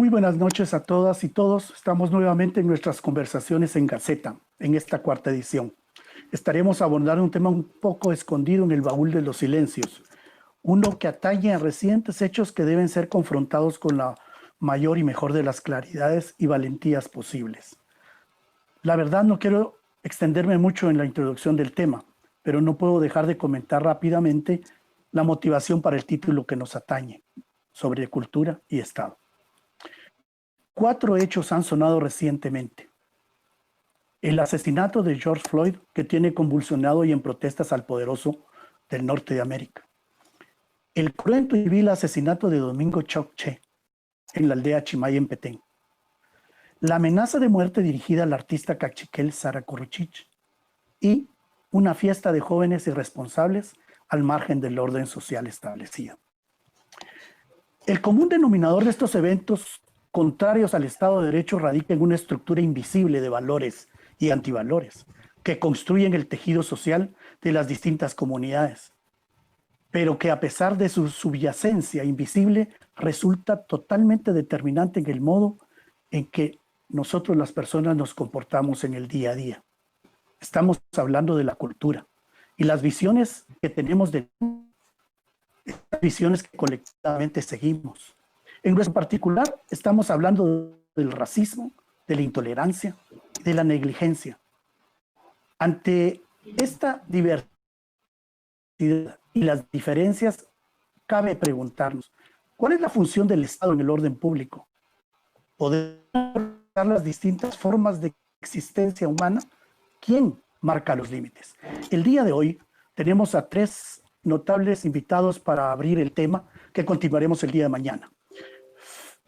Muy buenas noches a todas y todos. Estamos nuevamente en nuestras conversaciones en Gaceta, en esta cuarta edición. Estaremos abordando un tema un poco escondido en el baúl de los silencios, uno que atañe a recientes hechos que deben ser confrontados con la mayor y mejor de las claridades y valentías posibles. La verdad, no quiero extenderme mucho en la introducción del tema, pero no puedo dejar de comentar rápidamente la motivación para el título que nos atañe, sobre cultura y Estado. 4 hechos han sonado recientemente. El asesinato de George Floyd, que tiene convulsionado y en protestas al poderoso del norte de América. El cruento y vil asesinato de Domingo Chokche en la aldea Chimay en Petén. La amenaza de muerte dirigida al artista cachiquel Sara Corruchich. Y una fiesta de jóvenes irresponsables al margen del orden social establecido. El común denominador de estos eventos contrarios al Estado de Derecho radica en una estructura invisible de valores y antivalores que construyen el tejido social de las distintas comunidades, pero que a pesar de su subyacencia invisible resulta totalmente determinante en el modo en que nosotros las personas nos comportamos en el día a día. Estamos hablando de la cultura y las visiones que tenemos de las visiones que colectivamente seguimos. En nuestro particular, estamos hablando del racismo, de la intolerancia, de la negligencia. Ante esta diversidad y las diferencias, cabe preguntarnos, ¿cuál es la función del Estado en el orden público? ¿Poder dar las distintas formas de existencia humana? ¿Quién marca los límites? El día de hoy tenemos a 3 notables invitados para abrir el tema que continuaremos el día de mañana.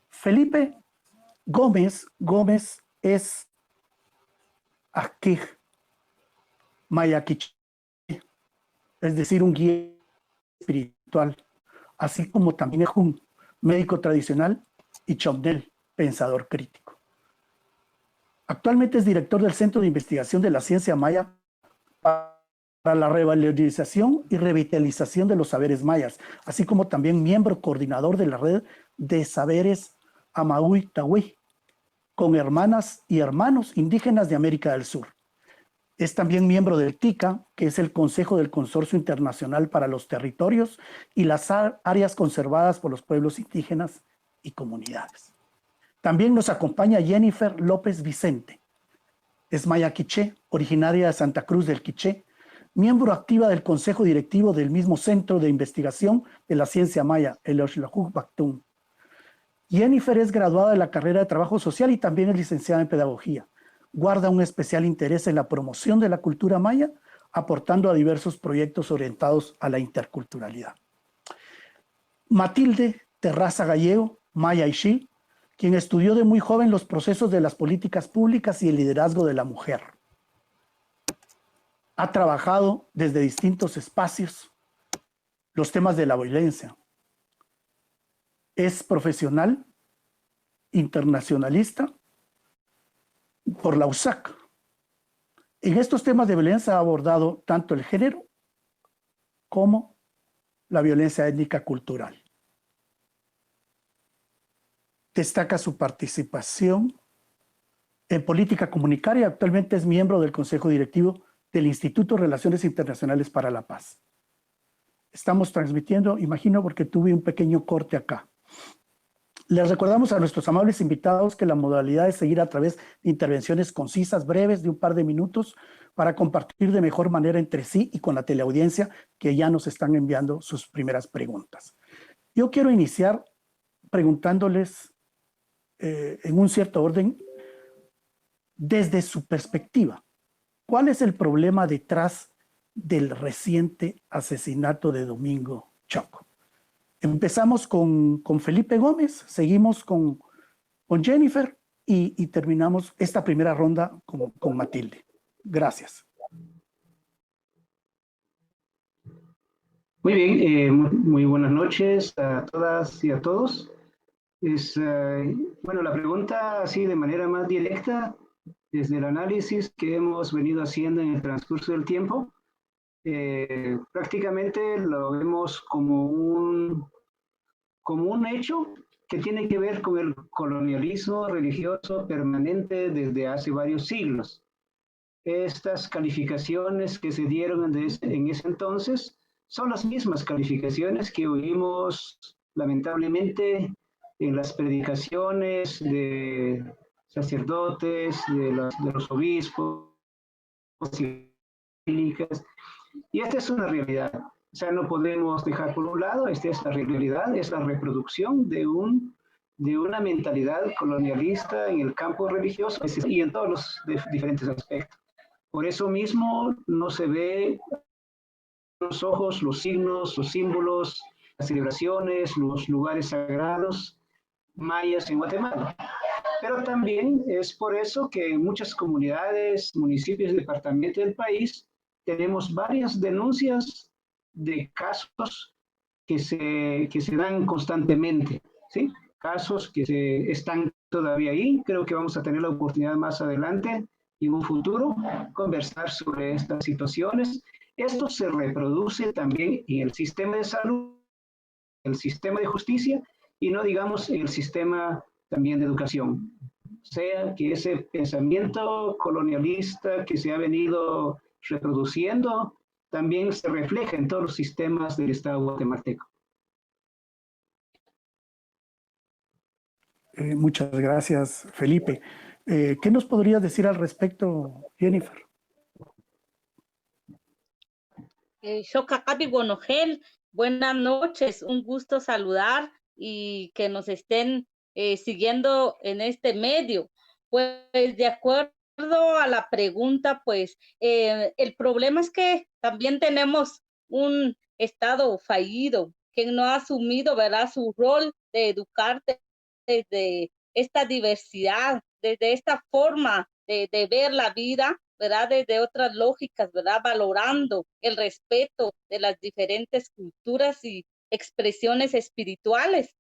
Felipe Gómez es Akij Mayaquiche, es decir, un guía espiritual, así como también es un médico tradicional y chomnel, pensador crítico. Actualmente es director del Centro de Investigación de la Ciencia Maya para la revalorización y revitalización de los saberes mayas, así como también miembro coordinador de la red de saberes Amaui Tahui, con hermanas y hermanos indígenas de América del Sur. Es también miembro del TICA, que es el Consejo del Consorcio Internacional para los Territorios y las áreas conservadas por los pueblos indígenas y comunidades. También nos acompaña Jennifer López Vicente. Es maya quiché, originaria de Santa Cruz del Quiché, miembro activa del Consejo Directivo del mismo Centro de Investigación de la Ciencia Maya, el Oxlajuc Bactún. Jennifer es graduada de la carrera de Trabajo Social y también es licenciada en Pedagogía. Guarda un especial interés en la promoción de la cultura maya, aportando a diversos proyectos orientados a la interculturalidad. Matilde Terraza Gallego, Maya Ixí, quien estudió de muy joven los procesos de las políticas públicas y el liderazgo de la mujer. Ha trabajado desde distintos espacios los temas de la violencia. Es profesional, internacionalista por la USAC. En estos temas de violencia ha abordado tanto el género como la violencia étnica cultural. Destaca su participación en política comunitaria. Actualmente es miembro del Consejo Directivo del Instituto de Relaciones Internacionales para la Paz. Estamos transmitiendo, imagino, porque tuve un pequeño corte acá. Les recordamos a nuestros amables invitados que la modalidad es seguir a través de intervenciones concisas, breves, de un par de minutos, para compartir de mejor manera entre sí y con la teleaudiencia que ya nos están enviando sus primeras preguntas. Yo quiero iniciar preguntándoles en un cierto orden, desde su perspectiva, ¿cuál es el problema detrás del reciente asesinato de Domingo Choco? Empezamos con Felipe Gómez, seguimos con Jennifer y terminamos esta primera ronda con Matilde. Gracias. Muy bien, muy buenas noches a todas y a todos. Bueno, la pregunta así de manera más directa, desde el análisis que hemos venido haciendo en el transcurso del tiempo, prácticamente lo vemos como un hecho que tiene que ver con el colonialismo religioso permanente desde hace varios siglos. Estas calificaciones que se dieron en ese entonces son las mismas calificaciones que oímos lamentablemente en las predicaciones de sacerdotes, de los obispos, y esta es una realidad. O sea, no podemos dejar por un lado, esta es la realidad, es la reproducción de una mentalidad colonialista en el campo religioso y en todos los diferentes aspectos. Por eso mismo no se ve los ojos, los signos, los símbolos, las celebraciones, los lugares sagrados mayas en Guatemala. Pero también es por eso que en muchas comunidades, municipios y departamentos del país tenemos varias denuncias de casos que se dan constantemente, ¿sí? Casos que están todavía ahí. Creo que vamos a tener la oportunidad más adelante y en un futuro conversar sobre estas situaciones. Esto se reproduce también en el sistema de salud, el sistema de justicia y no digamos en el sistema también de educación. O sea, que ese pensamiento colonialista que se ha venido reproduciendo también se refleja en todos los sistemas del Estado guatemalteco. Muchas gracias, Felipe. ¿Qué nos podrías decir al respecto, Jennifer? Xocacapi Bonogel, buenas noches, un gusto saludar y que nos estén siguiendo en este medio. Pues de acuerdo a la pregunta, pues el problema es que también tenemos un Estado fallido que no ha asumido, ¿verdad?, su rol de educar desde esta diversidad, desde esta forma de ver la vida, ¿verdad?, desde otras lógicas, ¿verdad?, valorando el respeto de las diferentes culturas y expresiones espirituales,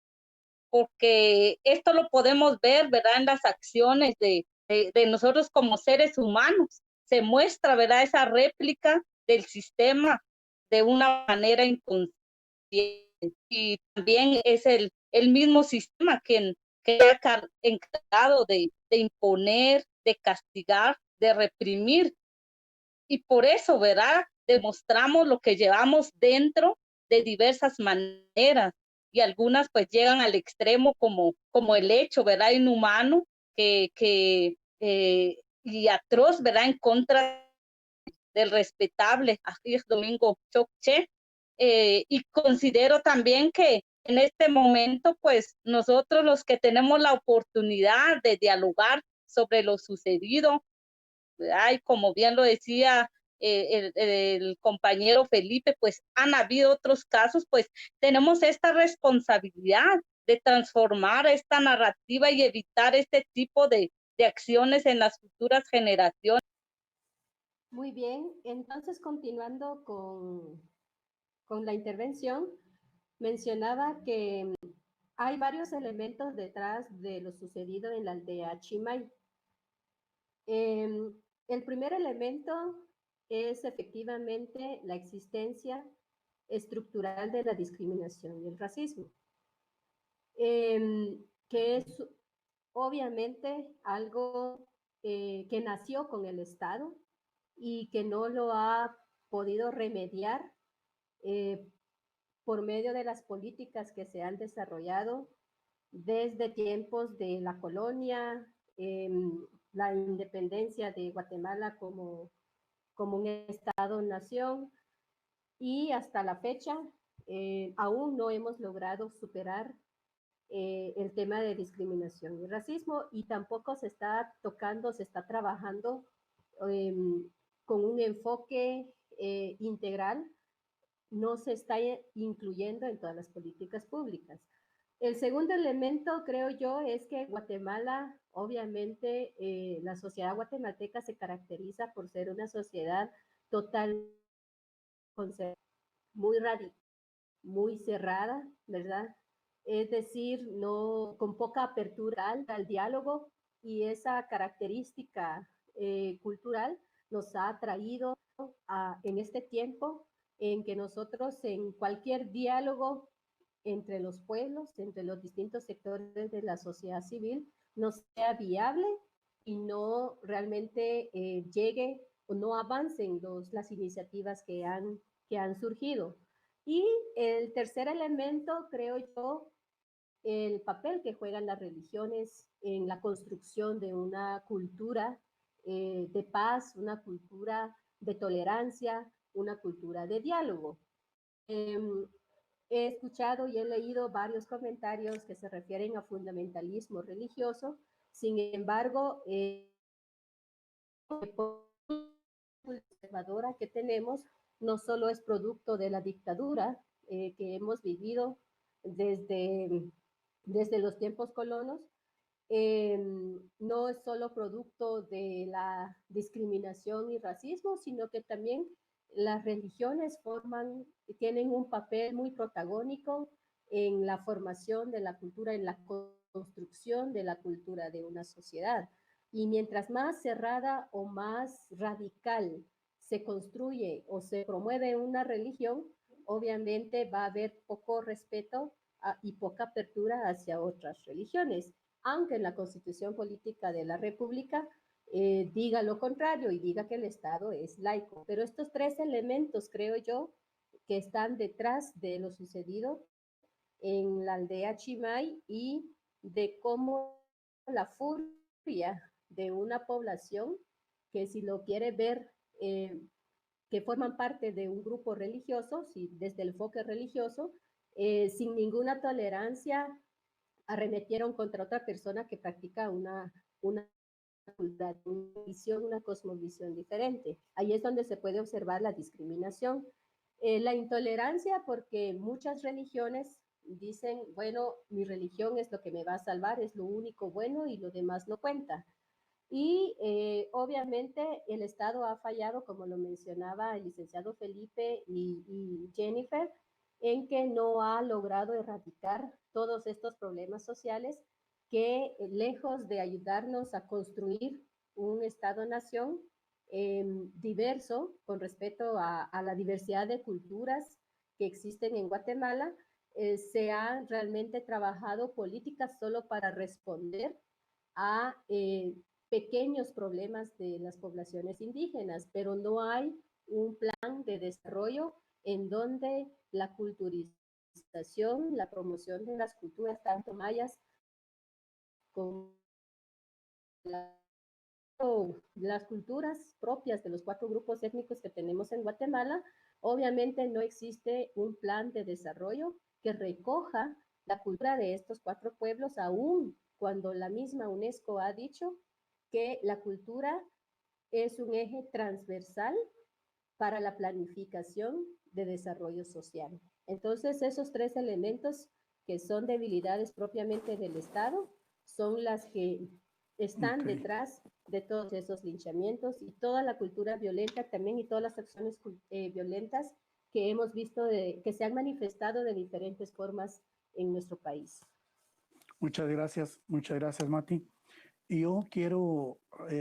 porque esto lo podemos ver, ¿verdad?, en las acciones de nosotros como seres humanos. Se muestra, ¿verdad?, esa réplica del sistema de una manera inconsciente, y también es el mismo sistema que ha encargado de imponer, de castigar, de reprimir. Y por eso, ¿verdad?, demostramos lo que llevamos dentro de diversas maneras, y algunas pues llegan al extremo como el hecho, ¿verdad?, inhumano y atroz, ¿verdad?, en contra del respetable Aziz Domingo Chokche. Y considero también que en este momento, pues nosotros los que tenemos la oportunidad de dialogar sobre lo sucedido, ¿verdad?, y como bien lo decía el compañero Felipe, pues han habido otros casos, pues tenemos esta responsabilidad de transformar esta narrativa y evitar este tipo de acciones en las futuras generaciones. Muy bien, entonces continuando con la intervención, mencionaba que hay varios elementos detrás de lo sucedido en la aldea Chimay. El primer elemento es efectivamente la existencia estructural de la discriminación y el racismo, que es obviamente algo que nació con el Estado y que no lo ha podido remediar por medio de las políticas que se han desarrollado desde tiempos de la colonia, la independencia de Guatemala como un Estado-nación, y hasta la fecha aún no hemos logrado superar el tema de discriminación y racismo, y tampoco se está tocando, se está trabajando con un enfoque integral, no se está incluyendo en todas las políticas públicas. El segundo elemento, creo yo, es que Guatemala, obviamente, la sociedad guatemalteca se caracteriza por ser una sociedad total, muy radical, muy cerrada, ¿verdad? Es decir, no, con poca apertura al diálogo, y esa característica cultural nos ha traído en este tiempo en que nosotros en cualquier diálogo entre los pueblos, entre los distintos sectores de la sociedad civil, no sea viable y no realmente llegue o no avancen las iniciativas que han surgido. Y el tercer elemento, creo yo, el papel que juegan las religiones en la construcción de una cultura de paz, una cultura de tolerancia, una cultura de diálogo. He escuchado y he leído varios comentarios que se refieren a fundamentalismo religioso. Sin embargo, conservadora que tenemos no solo es producto de la dictadura que hemos vivido desde los tiempos colonos, no es solo producto de la discriminación y racismo, sino que también las religiones tienen un papel muy protagónico en la formación de la cultura, en la construcción de la cultura de una sociedad. Y mientras más cerrada o más radical se construye o se promueve una religión, obviamente va a haber poco respeto y poca apertura hacia otras religiones, aunque en la Constitución Política de la República diga lo contrario y diga que el Estado es laico. Pero estos tres elementos, creo yo, que están detrás de lo sucedido en la aldea Chimay y de cómo la furia de una población que, si lo quiere ver, que forman parte de un grupo religioso, si desde el enfoque religioso, sin ninguna tolerancia, arremetieron contra otra persona que practica una visión, una cosmovisión diferente. Ahí es donde se puede observar la discriminación. La intolerancia, porque muchas religiones dicen, bueno, mi religión es lo que me va a salvar, es lo único bueno y lo demás no cuenta. Y obviamente el Estado ha fallado, como lo mencionaba el licenciado Felipe y Jennifer, en que no ha logrado erradicar todos estos problemas sociales que, lejos de ayudarnos a construir un Estado-nación diverso, con respeto a la diversidad de culturas que existen en Guatemala, se han realmente trabajado políticas solo para responder a pequeños problemas de las poblaciones indígenas, pero no hay un plan de desarrollo en donde la culturización, la promoción de las culturas, tanto mayas como las culturas propias de los 4 grupos étnicos que tenemos en Guatemala, obviamente no existe un plan de desarrollo que recoja la cultura de estos 4 pueblos, aún cuando la misma UNESCO ha dicho que la cultura es un eje transversal para la planificación de desarrollo social. Entonces, esos 3 elementos que son debilidades propiamente del Estado son las que están detrás de todos esos linchamientos y toda la cultura violenta también, y todas las acciones violentas que hemos visto que se han manifestado de diferentes formas en nuestro país. Muchas gracias, Mati. Yo quiero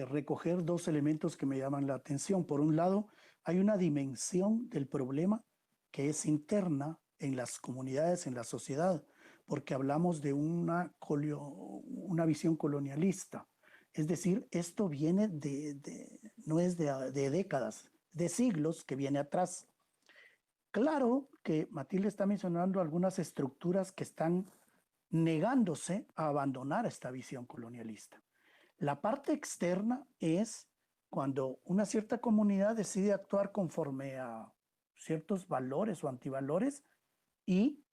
recoger 2 elementos que me llaman la atención. Por un lado, hay una dimensión del problema que es interna en las comunidades, en la sociedad, porque hablamos de una visión colonialista. Es decir, esto viene no es de décadas, de siglos que viene atrás. Claro que Matilde está mencionando algunas estructuras que están negándose a abandonar esta visión colonialista. La parte externa es cuando una cierta comunidad decide actuar conforme a ciertos valores o antivalores y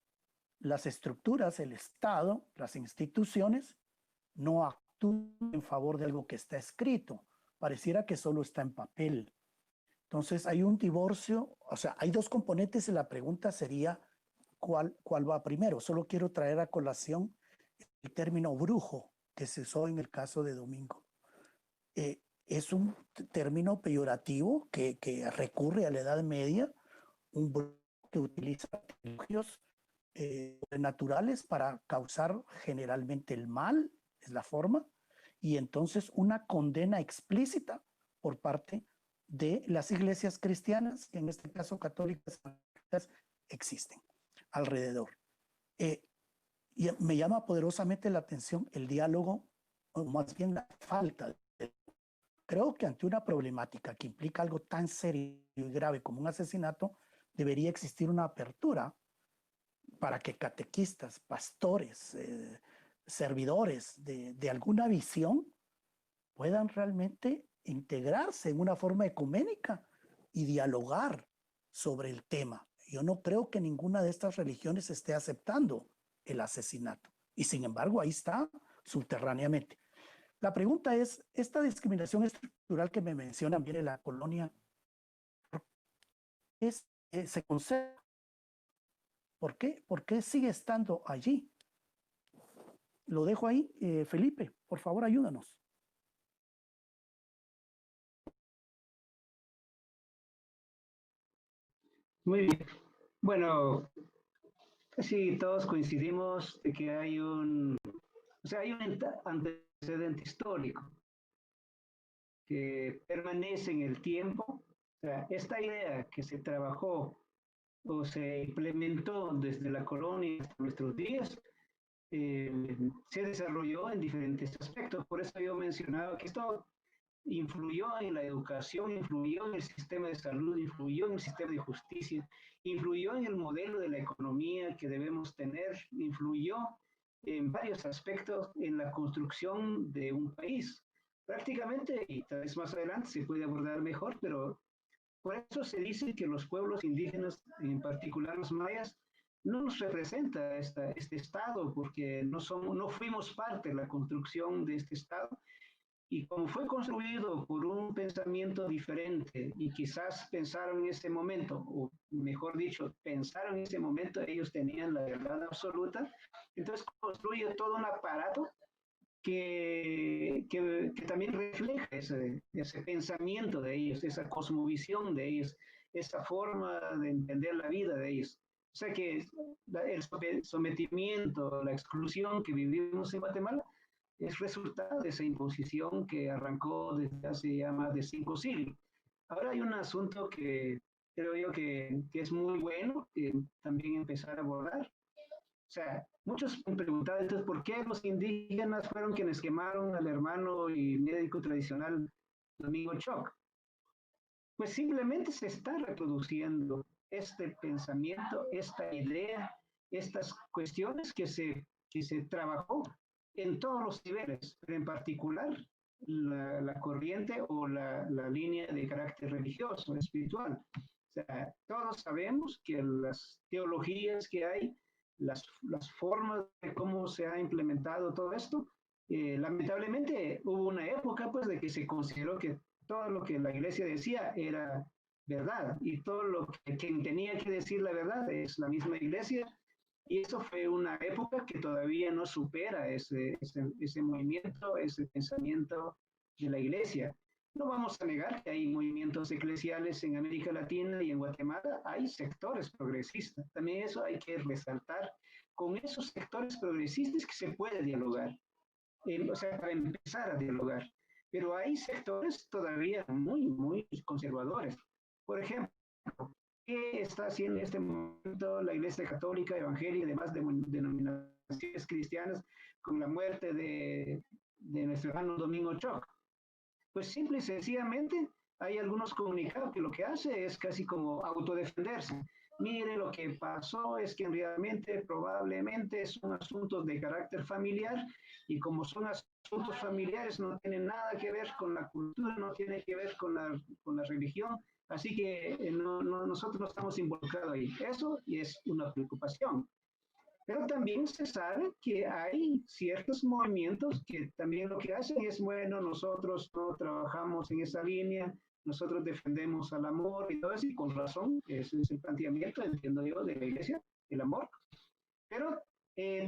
las estructuras, el Estado, las instituciones, no actúan en favor de algo que está escrito. Pareciera que solo está en papel. Entonces hay un divorcio, o sea, hay 2 componentes y la pregunta sería ¿cuál va primero? Solo quiero traer a colación el término brujo que se usó en el caso de Domingo. Es un término peyorativo que recurre a la Edad Media, un brujo que utiliza artilugios naturales para causar generalmente el mal, es la forma, y entonces una condena explícita por parte de las iglesias cristianas, que en este caso católicas existen alrededor. Y me llama poderosamente la atención el diálogo, o más bien la falta. Creo que ante una problemática que implica algo tan serio y grave como un asesinato, debería existir una apertura para que catequistas, pastores, servidores de alguna visión puedan realmente integrarse en una forma ecuménica y dialogar sobre el tema. Yo no creo que ninguna de estas religiones esté aceptando el asesinato. Y sin embargo, ahí está subterráneamente. La pregunta es, esta discriminación estructural que me mencionan bien en la colonia, ¿se conserva? ¿Por qué? ¿Por qué sigue estando allí? Lo dejo ahí. Felipe, por favor, ayúdanos. Muy bien. Bueno, casi todos coincidimos de que hay hay un antecedente histórico que permanece en el tiempo. O sea, esta idea que se trabajó o se implementó desde la colonia hasta nuestros días, se desarrolló en diferentes aspectos. Por eso yo mencionaba que esto influyó en la educación, influyó en el sistema de salud, influyó en el sistema de justicia, influyó en el modelo de la economía que debemos tener, influyó en varios aspectos en la construcción de un país. Prácticamente, y tal vez más adelante se puede abordar mejor, pero por eso se dice que los pueblos indígenas, en particular los mayas, no nos representa este Estado, porque no fuimos parte de la construcción de este Estado, y como fue construido por un pensamiento diferente y quizás pensaron en ese momento, o mejor dicho, pensaron en ese momento, ellos tenían la verdad absoluta, entonces construye todo un aparato que también refleja ese pensamiento de ellos, esa cosmovisión de ellos, esa forma de entender la vida de ellos. O sea que el sometimiento, la exclusión que vivimos en Guatemala es resultado de esa imposición que arrancó desde hace ya más de 5 siglos. Ahora hay un asunto que creo yo que es muy bueno también empezar a abordar. O sea, muchos me preguntaban entonces por qué los indígenas fueron quienes quemaron al hermano y médico tradicional Domingo Choc. Pues simplemente se está reproduciendo este pensamiento, esta idea, estas cuestiones que se trabajó en todos los niveles, pero en particular la corriente o la línea de carácter religioso, espiritual. O sea, todos sabemos que las teologías que hay, las formas de cómo se ha implementado todo esto, lamentablemente hubo una época pues de que se consideró que todo lo que la iglesia decía era verdad y todo lo que quien tenía que decir la verdad es la misma iglesia. Y eso fue una época que todavía no supera ese movimiento, ese pensamiento de la iglesia. No vamos a negar que hay movimientos eclesiales en América Latina y en Guatemala, hay sectores progresistas. También eso hay que resaltar. Con esos sectores progresistas que se puede dialogar, o sea, para empezar a dialogar. Pero hay sectores todavía muy conservadores. Por ejemplo, ¿qué está haciendo en este momento la Iglesia Católica, Evangélica y demás denominaciones cristianas con la muerte de nuestro hermano Domingo Choc? Pues simple y sencillamente hay algunos comunicados que lo que hace es casi como autodefenderse. Mire, lo que pasó es que realmente probablemente son asuntos de carácter familiar y como son asuntos familiares no tienen nada que ver con la cultura, no tiene que ver con la religión, así que nosotros no estamos involucrados ahí. Eso y es una preocupación. Pero también se sabe que hay ciertos movimientos que también lo que hacen es, bueno, nosotros no trabajamos en esa línea, nosotros defendemos al amor y todo eso, y con razón, ese es el planteamiento, entiendo yo, de la iglesia, el amor. Pero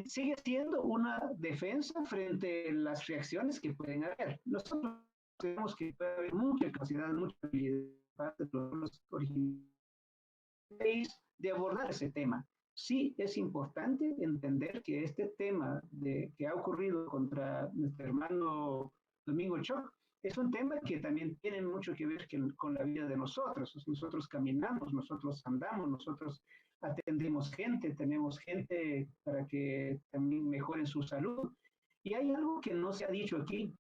sigue siendo una defensa frente a las reacciones que pueden haber. Nosotros tenemos que puede haber mucha capacidad, mucha habilidad de los originales de abordar ese tema. Sí es importante entender que este tema que ha ocurrido contra nuestro hermano Domingo Choc es un tema que también tiene mucho que ver con la vida de nosotros. Nosotros caminamos, nosotros andamos, nosotros atendemos gente, tenemos gente para que también mejoren su salud. Y hay algo que no se ha dicho aquí.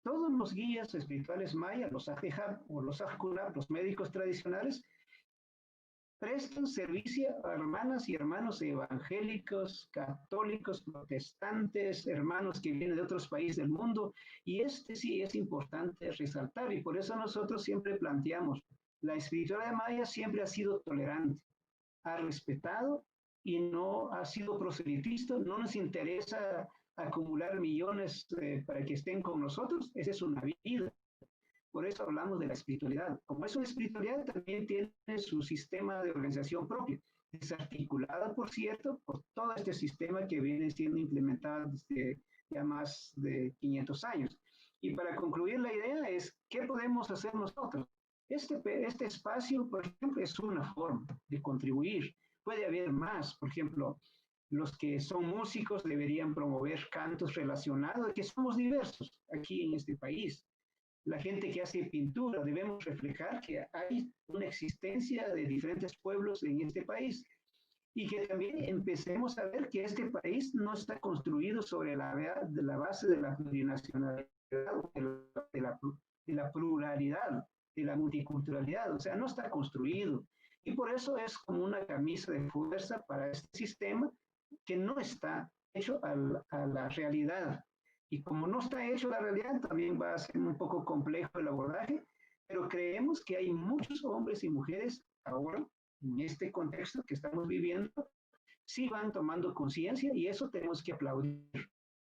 Todos los guías espirituales mayas, los Ajehab o los Ajkunab, los médicos tradicionales, prestan servicio a hermanas y hermanos evangélicos, católicos, protestantes, hermanos que vienen de otros países del mundo, y sí es importante resaltar, y por eso nosotros siempre planteamos, la espiritualidad maya siempre ha sido tolerante, ha respetado y no ha sido proselitista, no nos interesa acumular millones para que estén con nosotros, esa es una vida. Por eso hablamos de la espiritualidad. Como es una espiritualidad, también tiene su sistema de organización propio, desarticulada, por cierto, por todo este sistema que viene siendo implementado desde ya más de 500 años. Y para concluir la idea es, ¿qué podemos hacer nosotros? Este espacio, por ejemplo, es una forma de contribuir. Puede haber más, por ejemplo, los que son músicos deberían promover cantos relacionados, que somos diversos aquí en este país. La gente que hace pintura, debemos reflejar que hay una existencia de diferentes pueblos en este país y que también empecemos a ver que este país no está construido sobre la base de la plurinacionalidad, de la pluralidad, de la multiculturalidad, o sea, no está construido. Y por eso es como una camisa de fuerza para este sistema que no está hecho a la realidad. Y como no está hecho la realidad, también va a ser un poco complejo el abordaje, pero creemos que hay muchos hombres y mujeres ahora, en este contexto que estamos viviendo, sí van tomando conciencia y eso tenemos que aplaudir.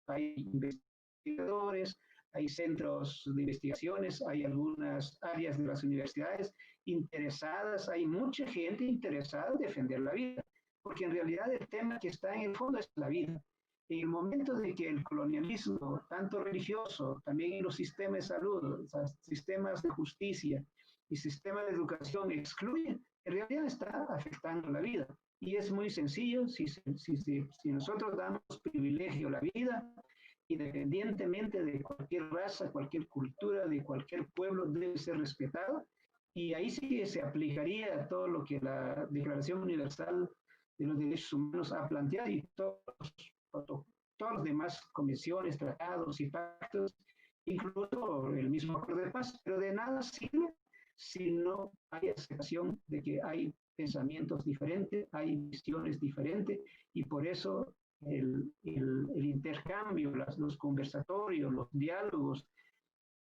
Hay investigadores, hay centros de investigaciones, hay algunas áreas de las universidades interesadas, hay mucha gente interesada en defender la vida, porque en realidad el tema que está en el fondo es la vida. En el momento de que el colonialismo, tanto religioso, también en los sistemas de salud, sistemas de justicia y sistemas de educación excluyen, en realidad está afectando la vida. Y es muy sencillo, si nosotros damos privilegio a la vida, independientemente de cualquier raza, cualquier cultura, de cualquier pueblo, debe ser respetado. Y ahí sí se aplicaría todo lo que la Declaración Universal de los Derechos Humanos ha planteado y todas las demás convenciones, tratados y pactos, incluso el mismo acuerdo de paz, pero de nada sirve si no hay aceptación de que hay pensamientos diferentes, hay visiones diferentes, y por eso el intercambio, los conversatorios, los diálogos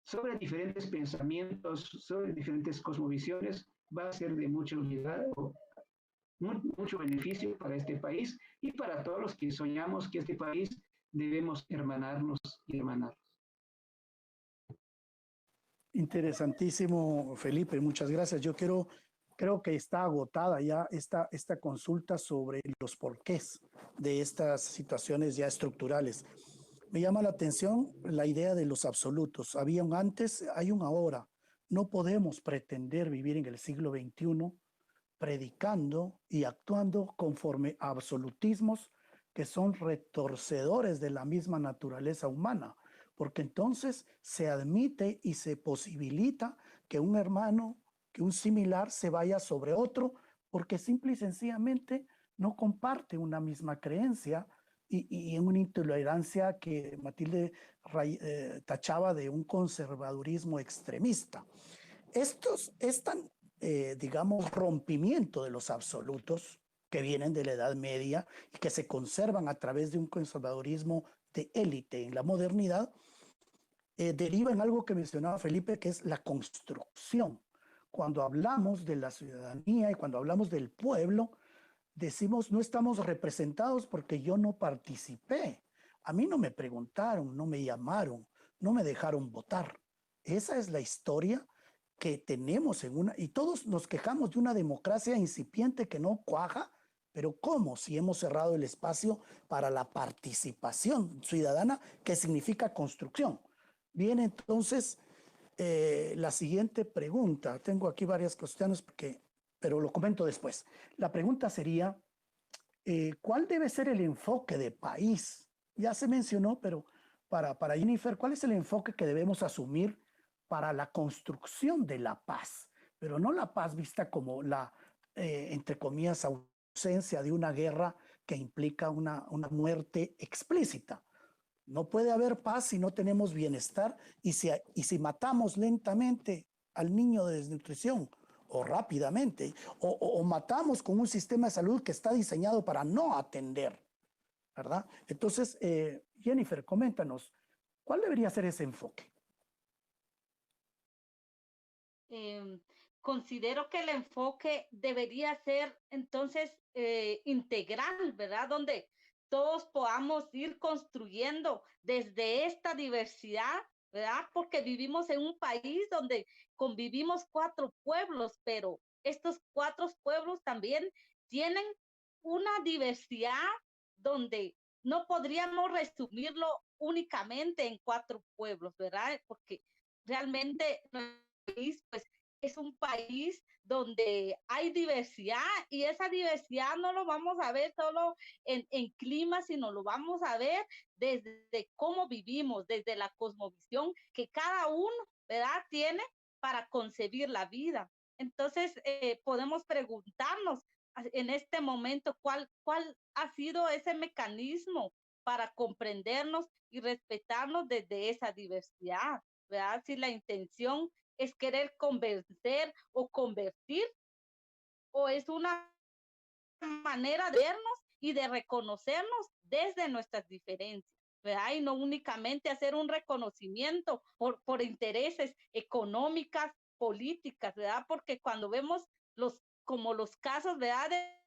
sobre diferentes pensamientos, sobre diferentes cosmovisiones, va a ser de mucha utilidad, mucho beneficio para este país y para todos los que soñamos que este país debemos hermanarnos y hermanar. Interesantísimo, Felipe, muchas gracias. Creo que está agotada ya esta consulta sobre los porqués de estas situaciones ya estructurales. Me llama la atención la idea de los absolutos. Había un antes, hay un ahora. No podemos pretender vivir en el siglo XXI predicando y actuando conforme a absolutismos que son retorcedores de la misma naturaleza humana, porque entonces se admite y se posibilita que un hermano, que un similar se vaya sobre otro, porque simple y sencillamente no comparte una misma creencia y en una intolerancia que Matilde tachaba de un conservadurismo extremista. Digamos, rompimiento de los absolutos que vienen de la Edad Media y que se conservan a través de un conservadurismo de élite en la modernidad, deriva en algo que mencionaba Felipe, que es la construcción. Cuando hablamos de la ciudadanía y cuando hablamos del pueblo, decimos no estamos representados porque yo no participé. A mí no me preguntaron, no me llamaron, no me dejaron votar. Esa es la historia que tenemos y todos nos quejamos de una democracia incipiente que no cuaja, pero ¿cómo? Si hemos cerrado el espacio para la participación ciudadana, que significa construcción. Bien, entonces, la siguiente pregunta. Tengo aquí varias cuestiones, pero lo comento después. La pregunta sería, ¿cuál debe ser el enfoque de país? Ya se mencionó, pero para Jennifer, ¿cuál es el enfoque que debemos asumir para la construcción de la paz? Pero no la paz vista como entre comillas, ausencia de una guerra que implica una muerte explícita. No puede haber paz si no tenemos bienestar y si matamos lentamente al niño de desnutrición o rápidamente o matamos con un sistema de salud que está diseñado para no atender, ¿verdad? Entonces, Jennifer, coméntanos, ¿cuál debería ser ese enfoque? Considero que el enfoque debería ser entonces integral, ¿verdad? Donde todos podamos ir construyendo desde esta diversidad, ¿verdad? Porque vivimos en un país donde convivimos 4 pueblos, pero estos 4 pueblos también tienen una diversidad donde no podríamos resumirlo únicamente en 4 pueblos, ¿verdad? Porque realmente país, pues es un país donde hay diversidad y esa diversidad no lo vamos a ver solo en clima, sino lo vamos a ver desde cómo vivimos, desde la cosmovisión que cada uno, ¿verdad?, tiene para concebir la vida. Entonces, podemos preguntarnos en este momento cuál ha sido ese mecanismo para comprendernos y respetarnos desde esa diversidad, ¿verdad? Si la intención es querer convencer o convertir, o es una manera de vernos y de reconocernos desde nuestras diferencias, ¿verdad? Y no únicamente hacer un reconocimiento por intereses económicas, políticas, ¿verdad? Porque cuando vemos como los casos, ¿verdad?, de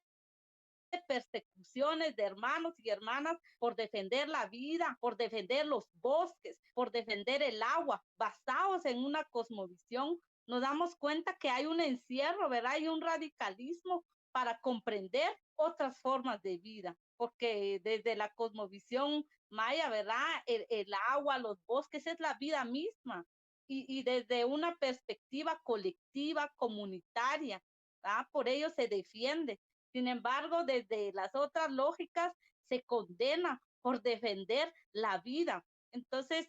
persecuciones de hermanos y hermanas por defender la vida, por defender los bosques, por defender el agua, basados en una cosmovisión, nos damos cuenta que hay un encierro, ¿verdad? Hay un radicalismo para comprender otras formas de vida, porque desde la cosmovisión maya, ¿verdad? El agua, los bosques es la vida misma. Y desde una perspectiva colectiva, comunitaria, ¿verdad? Por ello se defiende. Sin embargo, desde las otras lógicas se condena por defender la vida. Entonces,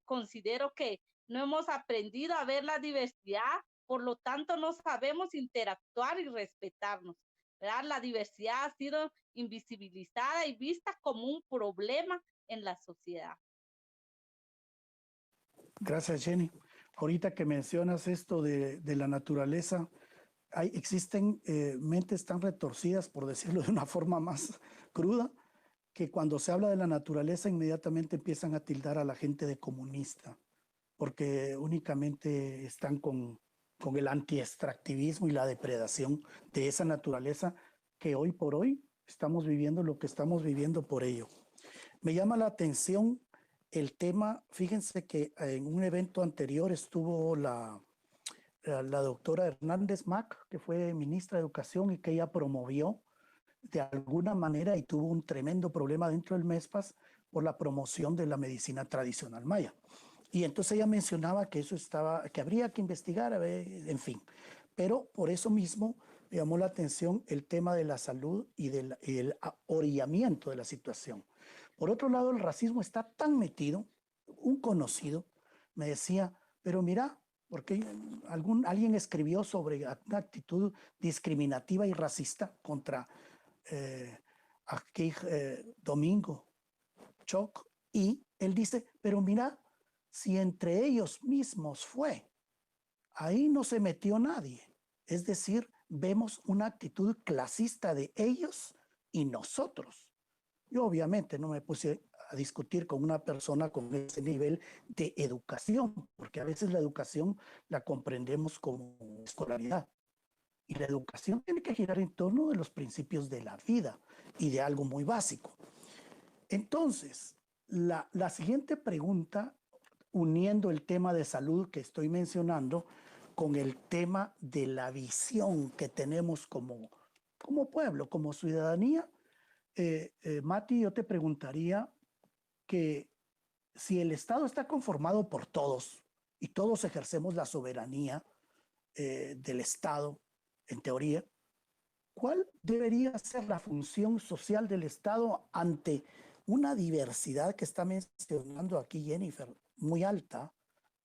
considero que no hemos aprendido a ver la diversidad, por lo tanto no sabemos interactuar y respetarnos, ¿verdad? La diversidad ha sido invisibilizada y vista como un problema en la sociedad. Gracias, Jenny. Ahorita que mencionas esto de la naturaleza, existen mentes tan retorcidas, por decirlo de una forma más cruda, que cuando se habla de la naturaleza inmediatamente empiezan a tildar a la gente de comunista, porque únicamente están con el anti-extractivismo y la depredación de esa naturaleza que hoy por hoy estamos viviendo lo que estamos viviendo por ello. Me llama la atención el tema, fíjense que en un evento anterior estuvo la doctora Hernández Mac, que fue ministra de Educación y que ella promovió de alguna manera y tuvo un tremendo problema dentro del MESPAS por la promoción de la medicina tradicional maya. Y entonces ella mencionaba que que habría que investigar, en fin. Pero por eso mismo me llamó la atención el tema de la salud y del orillamiento de la situación. Por otro lado, el racismo está tan metido, un conocido me decía, pero mira, porque alguien escribió sobre una actitud discriminativa y racista contra aquí Domingo Choc, y él dice, pero mira, si entre ellos mismos fue, ahí no se metió nadie. Es decir, vemos una actitud clasista de ellos y nosotros. Yo obviamente no me puse a discutir con una persona con ese nivel de educación, porque a veces la educación la comprendemos como escolaridad. Y la educación tiene que girar en torno de los principios de la vida y de algo muy básico. Entonces, la siguiente pregunta, uniendo el tema de salud que estoy mencionando con el tema de la visión que tenemos como pueblo, como ciudadanía, Mati, yo te preguntaría que si el Estado está conformado por todos y todos ejercemos la soberanía del Estado, en teoría, ¿cuál debería ser la función social del Estado ante una diversidad que está mencionando aquí Jennifer, muy alta,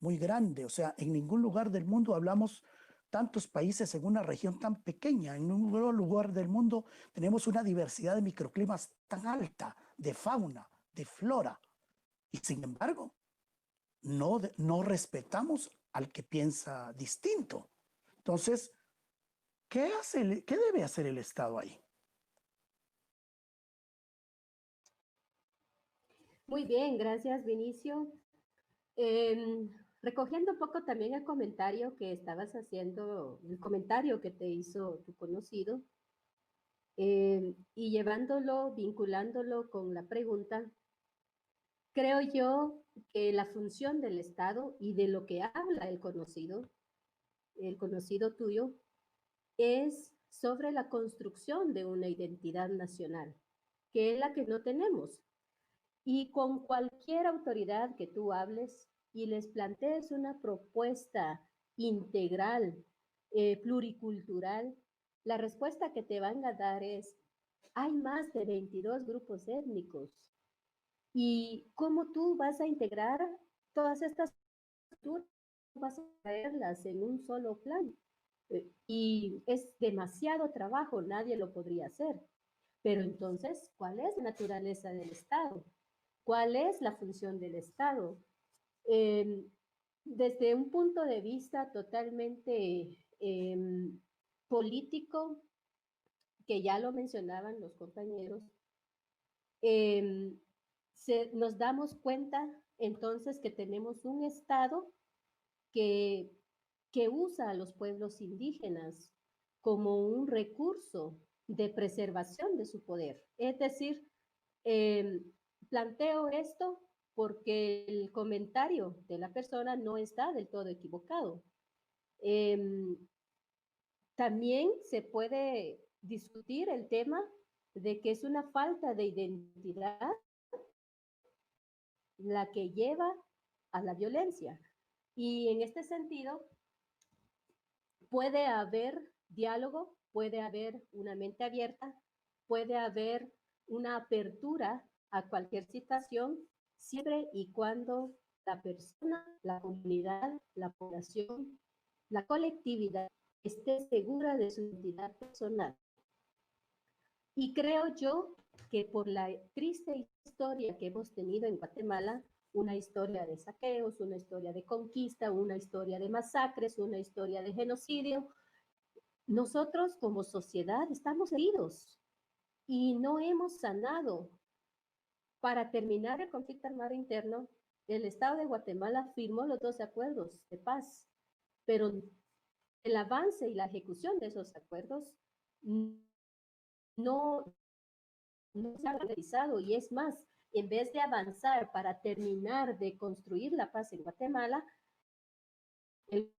muy grande? O sea, en ningún lugar del mundo hablamos tantos países en una región tan pequeña? En un lugar del mundo tenemos una diversidad de microclimas tan alta, de fauna, de flora, y sin embargo, no respetamos al que piensa distinto. Entonces, ¿qué debe hacer el Estado ahí? Muy bien, gracias, Vinicio. Recogiendo un poco también el comentario que estabas haciendo, el comentario que te hizo tu conocido, y llevándolo, vinculándolo con la pregunta, creo yo que la función del Estado y de lo que habla el conocido tuyo, es sobre la construcción de una identidad nacional, que es la que no tenemos. Y con cualquier autoridad que tú hables y les plantees una propuesta integral, pluricultural, la respuesta que te van a dar es, hay más de 22 grupos étnicos. ¿Y cómo tú vas a integrar todas estas culturas? Vas a traerlas en un solo plan. Y es demasiado trabajo, nadie lo podría hacer. Pero entonces, ¿cuál es la naturaleza del Estado? ¿Cuál es la función del Estado? Eh, Desde un punto de vista totalmente político, que ya lo mencionaban los compañeros, eh, nos damos cuenta entonces que tenemos un Estado que, que usa a los pueblos indígenas como un recurso de preservación de su poder. Es decir, eh, planteo esto porque el comentario de la persona no está del todo equivocado. Eh, También se puede discutir el tema de que es una falta de identidad la que lleva a la violencia. Y en este sentido, puede haber diálogo, puede haber una mente abierta, puede haber una apertura a cualquier situación, siempre y cuando la persona, la comunidad, la población, la colectividad esté segura de su identidad personal. Y creo yo que por la triste historia que hemos tenido en Guatemala, una historia de saqueos, una historia de conquista, una historia de masacres, una historia de genocidio, nosotros como sociedad estamos heridos y no hemos sanado. Para terminar el conflicto armado interno, el Estado de Guatemala firmó los 12 acuerdos de paz, pero el avance y la ejecución de esos acuerdos no, no se ha realizado, y es más, en vez de avanzar para terminar de construir la paz en Guatemala, el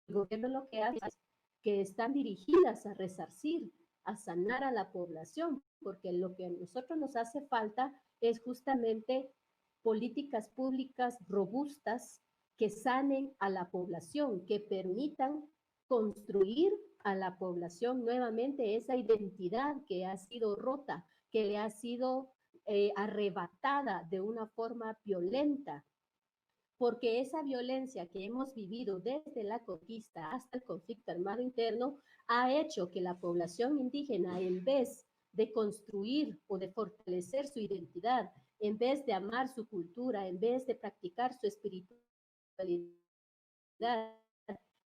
gobierno lo que hace es que están dirigidas a resarcir, a sanar a la población, porque lo que a nosotros nos hace falta es justamente políticas públicas robustas que sanen a la población, que permitan construir a la población nuevamente esa identidad que ha sido rota, que le ha sido arrebatada de una forma violenta, porque esa violencia que hemos vivido desde la conquista hasta el conflicto armado interno ha hecho que la población indígena, en vez de construir o de fortalecer su identidad, en vez de amar su cultura, en vez de practicar su espiritualidad,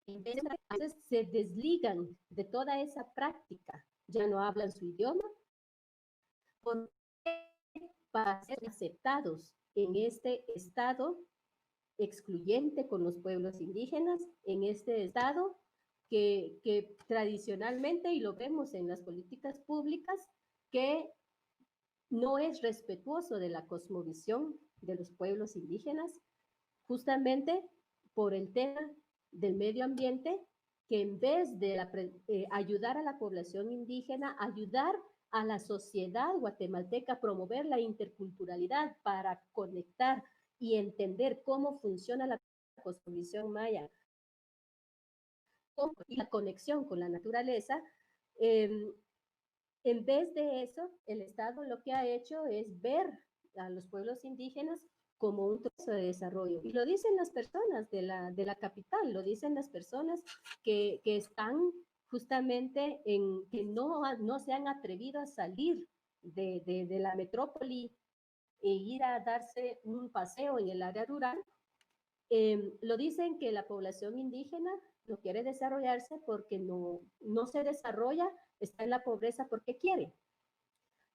en vez de, se desligan de toda esa práctica, ya no hablan su idioma, para ser aceptados en este estado excluyente con los pueblos indígenas, en este estado que tradicionalmente, y lo vemos en las políticas públicas, que no es respetuoso de la cosmovisión de los pueblos indígenas, justamente por el tema del medio ambiente, que en vez de ayudar a la población indígena, ayudar a la sociedad guatemalteca a promover la interculturalidad para conectar y entender cómo funciona la cosmovisión maya y la conexión con la naturaleza, en vez de eso, el Estado lo que ha hecho es ver a los pueblos indígenas como un proceso de desarrollo. Y lo dicen las personas de la capital, lo dicen las personas que están justamente en que no se han atrevido a salir de la metrópoli e ir a darse un paseo en el área rural. Lo dicen que la población indígena no quiere desarrollarse porque no se desarrolla, está en la pobreza porque quiere.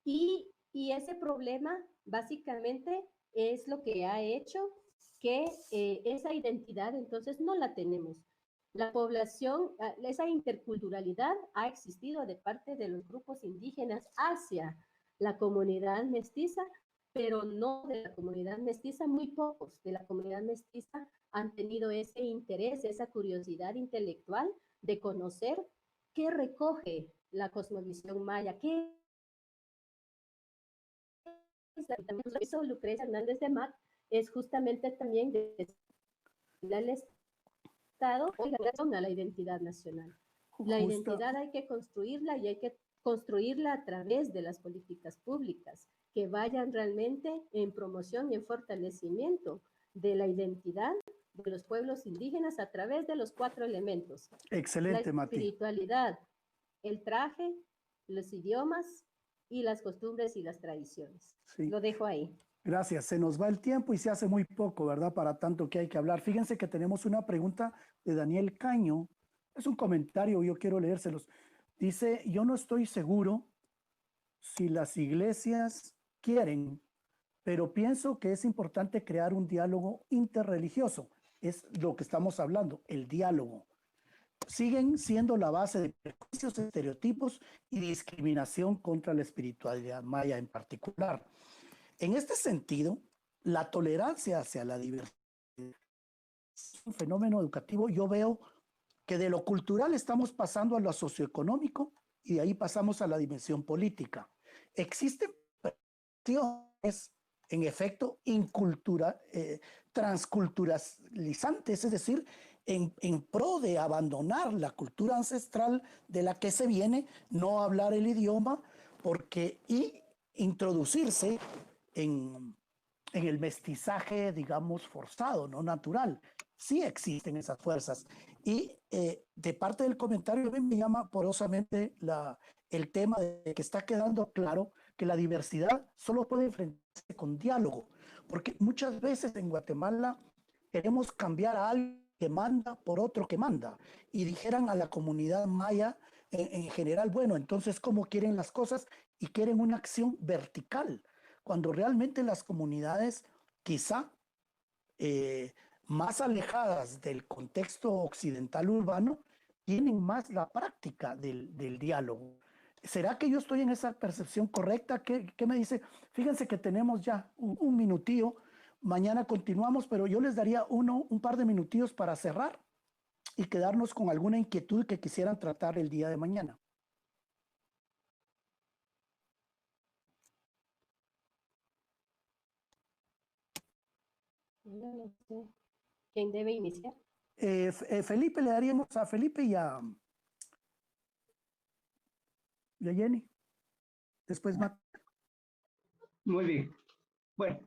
Y ese problema básicamente es lo que ha hecho que esa identidad entonces no la tenemos. La población, esa interculturalidad ha existido de parte de los grupos indígenas hacia la comunidad mestiza, pero no de la comunidad mestiza, muy pocos de la comunidad mestiza han tenido ese interés, esa curiosidad intelectual de conocer qué recoge la cosmovisión maya, qué lo que hizo Lucrecia Hernández de Mac es justamente también decirle al Estado, oiga, a la identidad nacional. La identidad hay que construirla y hay que construirla a través de las políticas públicas que vayan realmente en promoción y en fortalecimiento de la identidad de los pueblos indígenas a través de los 4 elementos. Excelente, la Mati. espiritualidad, el traje, los idiomas y las costumbres y las tradiciones. Sí. Lo dejo ahí. Gracias. Se nos va el tiempo y se hace muy poco, ¿verdad? Para tanto que hay que hablar. Fíjense que tenemos una pregunta de Daniel Caño. Es un comentario, yo quiero leérselos. Dice, yo no estoy seguro si las iglesias quieren, pero pienso que es importante crear un diálogo interreligioso. Es lo que estamos hablando, el diálogo. Siguen siendo la base de prejuicios, estereotipos y discriminación contra la espiritualidad maya en particular. En este sentido, la tolerancia hacia la diversidad es un fenómeno educativo. Yo veo que de lo cultural estamos pasando a lo socioeconómico y de ahí pasamos a la dimensión política. Existen presiones, en efecto, transculturalizantes, es decir, en pro de abandonar la cultura ancestral de la que se viene, no hablar el idioma y introducirse en el mestizaje, digamos, forzado, no natural. Sí existen esas fuerzas. Y de parte del comentario, a mí me llama porosamente el tema de que está quedando claro que la diversidad solo puede enfrentarse con diálogo, porque muchas veces en Guatemala queremos cambiar a alguien que manda por otro que manda, y dijeran a la comunidad maya en general, bueno, entonces, ¿cómo quieren las cosas? Y quieren una acción vertical, cuando realmente las comunidades quizá más alejadas del contexto occidental urbano tienen más la práctica del diálogo. ¿Será que yo estoy en esa percepción correcta? ¿Qué me dice? Fíjense que tenemos ya un minutillo, mañana continuamos, pero yo les daría un par de minutillos para cerrar y quedarnos con alguna inquietud que quisieran tratar el día de mañana. No sé. ¿Quién debe iniciar? Felipe, le daríamos a Felipe y a Jenny. Después Matt. Muy bien. Bueno,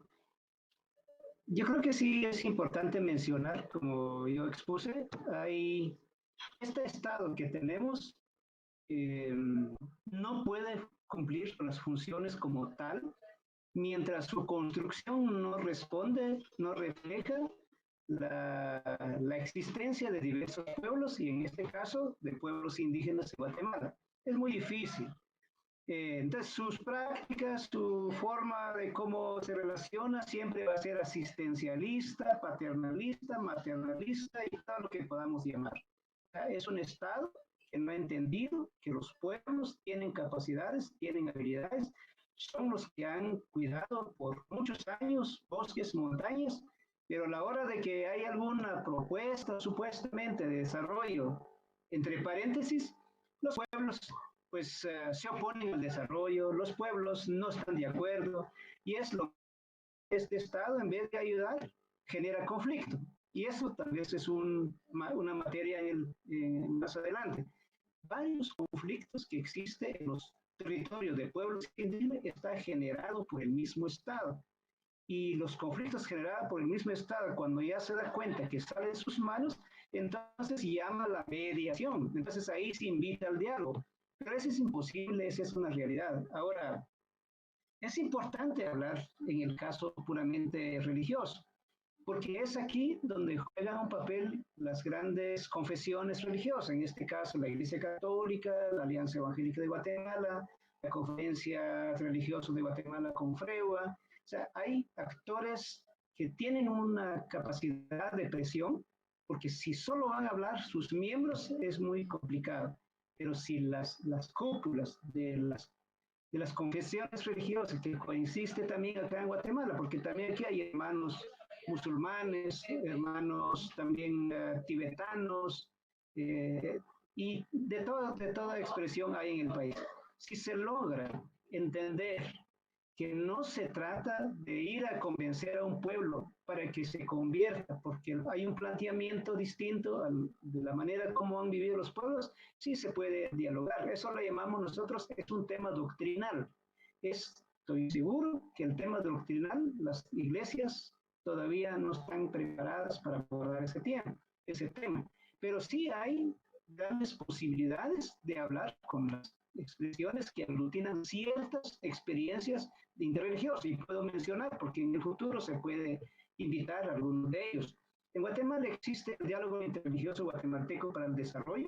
yo creo que sí es importante mencionar, como yo expuse, hay este estado que tenemos no puede cumplir las funciones como tal mientras su construcción no responde, no refleja la existencia de diversos pueblos y en este caso de pueblos indígenas de Guatemala. Es muy difícil. Entonces sus prácticas, su forma de cómo se relaciona siempre va a ser asistencialista, paternalista, maternalista y todo lo que podamos llamar. Es un Estado que no ha entendido que los pueblos tienen capacidades, tienen habilidades, son los que han cuidado por muchos años bosques, montañas, pero a la hora de que hay alguna propuesta supuestamente de desarrollo, entre paréntesis, los pueblos pues se oponen al desarrollo, los pueblos no están de acuerdo y es lo que este Estado en vez de ayudar genera conflicto. Y eso tal vez es una materia más adelante. Varios conflictos que existen en los territorios de pueblos indígenas está generado por el mismo Estado. y los conflictos generados por el mismo Estado, cuando ya se da cuenta que sale de sus manos, entonces llama a la mediación. Entonces ahí se invita al diálogo. Pero eso es imposible, esa es una realidad. Ahora, es importante hablar en el caso puramente religioso, porque es aquí donde juegan un papel las grandes confesiones religiosas, en este caso la Iglesia Católica, la Alianza Evangélica de Guatemala, la Conferencia Religiosa de Guatemala con FREUA. O sea, hay actores que tienen una capacidad de presión, porque si solo van a hablar sus miembros es muy complicado, pero si las cúpulas de las confesiones religiosas, que coincide también acá en Guatemala, porque también aquí hay hermanos musulmanes, hermanos también tibetanos, y de toda expresión hay en el país. Si se logra entender que no se trata de ir a convencer a un pueblo para que se convierta, porque hay un planteamiento distinto de la manera como han vivido los pueblos, sí se puede dialogar. Eso lo llamamos nosotros, es un tema doctrinal. Estoy seguro que el tema doctrinal, las iglesias todavía no están preparadas para abordar ese tema. Pero sí hay grandes posibilidades de hablar con las expresiones que aglutinan ciertas experiencias de interreligiosos, y puedo mencionar porque en el futuro se puede invitar a algunos de ellos. En Guatemala existe el diálogo interreligioso guatemalteco para el desarrollo.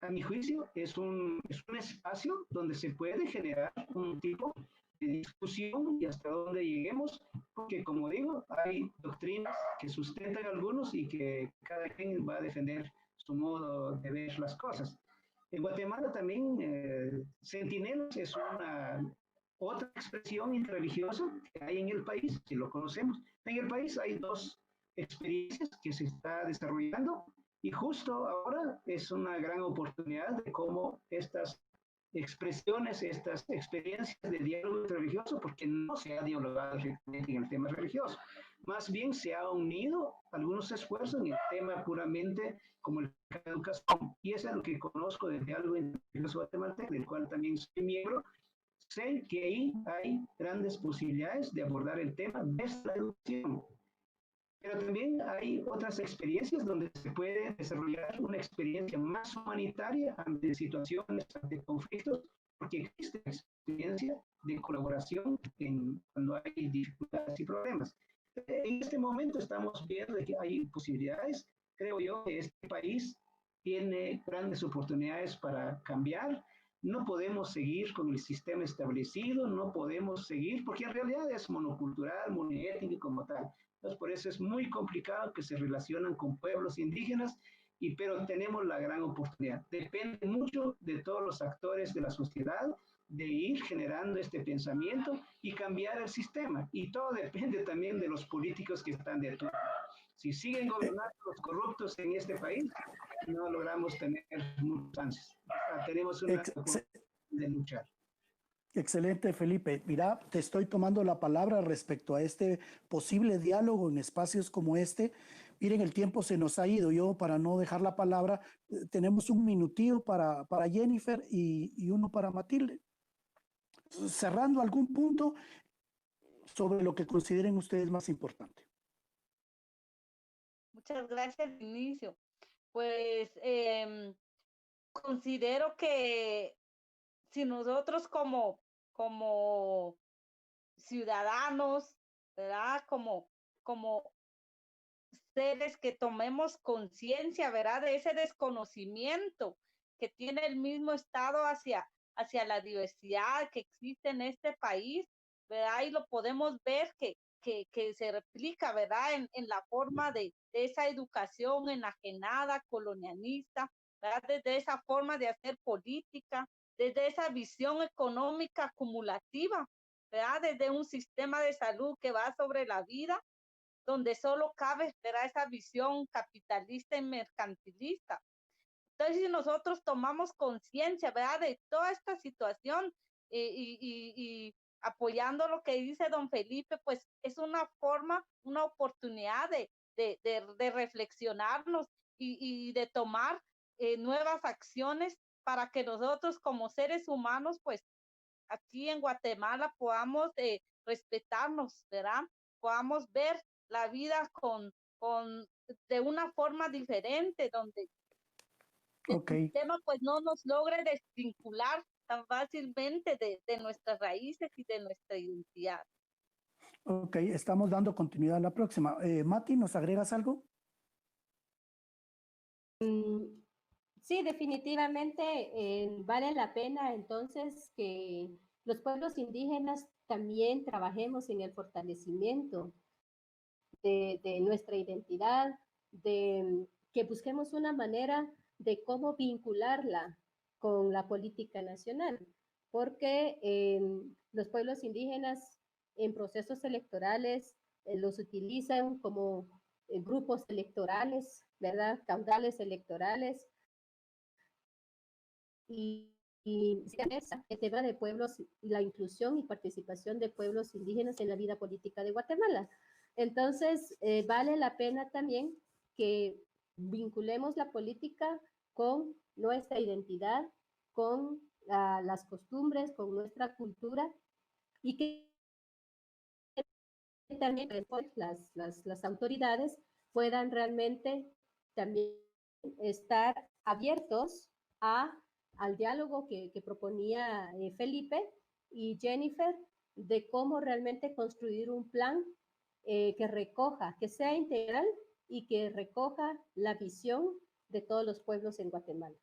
A mi juicio, es un espacio donde se puede generar un tipo de discusión y hasta dónde lleguemos, porque como digo, hay doctrinas que sustentan algunos y que cada quien va a defender su modo de ver las cosas. En Guatemala también centinelas es una otra expresión interreligiosa que hay en el país, si lo conocemos. En el país hay dos experiencias que se está desarrollando y justo ahora es una gran oportunidad de cómo estas expresiones, estas experiencias de diálogo religioso, porque no se ha dialogado en el tema religioso. Más bien se ha unido algunos esfuerzos en el tema puramente como el de educación. Y eso es lo que conozco del diálogo religioso guatemalteco, del cual también soy miembro. Sé que ahí hay grandes posibilidades de abordar el tema desde la educación. Pero también hay otras experiencias donde se puede desarrollar una experiencia más humanitaria ante situaciones, ante conflictos, porque existe experiencia de colaboración cuando hay dificultades y problemas. En este momento estamos viendo que hay posibilidades. Creo yo que este país tiene grandes oportunidades para cambiar. No podemos seguir con el sistema establecido, no podemos seguir, porque en realidad es monocultural, monoétnico como tal. Entonces, por eso es muy complicado que se relacionan con pueblos indígenas, pero tenemos la gran oportunidad. Depende mucho de todos los actores de la sociedad de ir generando este pensamiento y cambiar el sistema. Y todo depende también de los políticos que están de turno. Si siguen gobernando los corruptos en este país, no logramos tener muchos chances. Tenemos una oportunidad de luchar. Excelente, Felipe. Mira, te estoy tomando la palabra respecto a este posible diálogo en espacios como este. Miren, el tiempo se nos ha ido. Yo, para no dejar la palabra, tenemos un minutillo para Jennifer y uno para Matilde. Cerrando algún punto sobre lo que consideren ustedes más importante. Muchas gracias, Inicio. Pues considero que si nosotros como ciudadanos, ¿verdad? Como seres que tomemos conciencia, ¿verdad? De ese desconocimiento que tiene el mismo Estado hacia la diversidad que existe en este país, ¿verdad? Y lo podemos ver que se replica, ¿verdad? En la forma de esa educación enajenada, colonialista, ¿verdad? Desde esa forma de hacer política, desde esa visión económica acumulativa, ¿verdad? Desde un sistema de salud que va sobre la vida, donde solo cabe esperar esa visión capitalista y mercantilista. Entonces, si nosotros tomamos conciencia, ¿verdad?, de toda esta situación y apoyando lo que dice don Felipe, pues es una forma, una oportunidad de reflexionarnos y de tomar nuevas acciones para que nosotros como seres humanos, pues aquí en Guatemala podamos respetarnos, ¿verdad? Podamos ver la vida de una forma diferente, donde el Ok, sistema pues no nos logre desvincular tan fácilmente de nuestras raíces y de nuestra identidad. ok, estamos dando continuidad a la próxima. Mati, ¿nos agregas algo? Sí, definitivamente vale la pena entonces que los pueblos indígenas también trabajemos en el fortalecimiento de nuestra identidad, de que busquemos una manera de cómo vincularla con la política nacional, porque los pueblos indígenas en procesos electorales los utilizan como grupos electorales, ¿verdad? Caudales electorales y el tema de pueblos, la inclusión y participación de pueblos indígenas en la vida política de Guatemala. Entonces, vale la pena también que vinculemos la política con nuestra identidad, con las costumbres, con nuestra cultura y que también después las autoridades puedan realmente también estar abiertos a, al diálogo que proponía Felipe y Jennifer de cómo realmente construir un plan que recoja, que sea integral y que recoja la visión de todos los pueblos en Guatemala.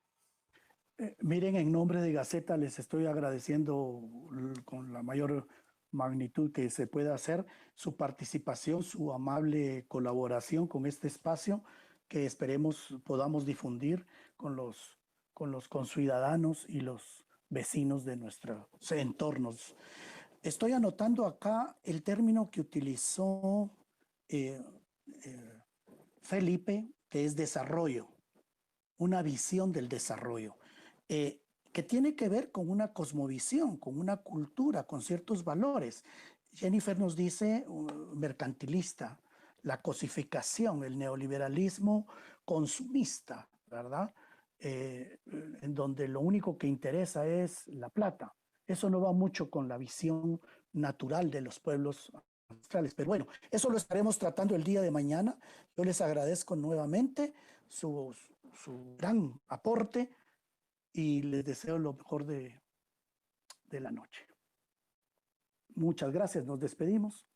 Miren, en nombre de Gaceta les estoy agradeciendo con la mayor magnitud que se pueda hacer su participación, su amable colaboración con este espacio que esperemos podamos difundir con los conciudadanos y los vecinos de nuestros entornos. Estoy anotando acá el término que utilizó eh, eh, Felipe, que es desarrollo, una visión del desarrollo, que tiene que ver con una cosmovisión, con una cultura, con ciertos valores. Jennifer nos dice mercantilista, la cosificación, el neoliberalismo consumista, ¿verdad? En donde lo único que interesa es la plata. Eso no va mucho con la visión natural de los pueblos ancestrales. Pero bueno, eso lo estaremos tratando el día de mañana. Yo les agradezco nuevamente su gran aporte y les deseo lo mejor de la noche. Muchas gracias, nos despedimos.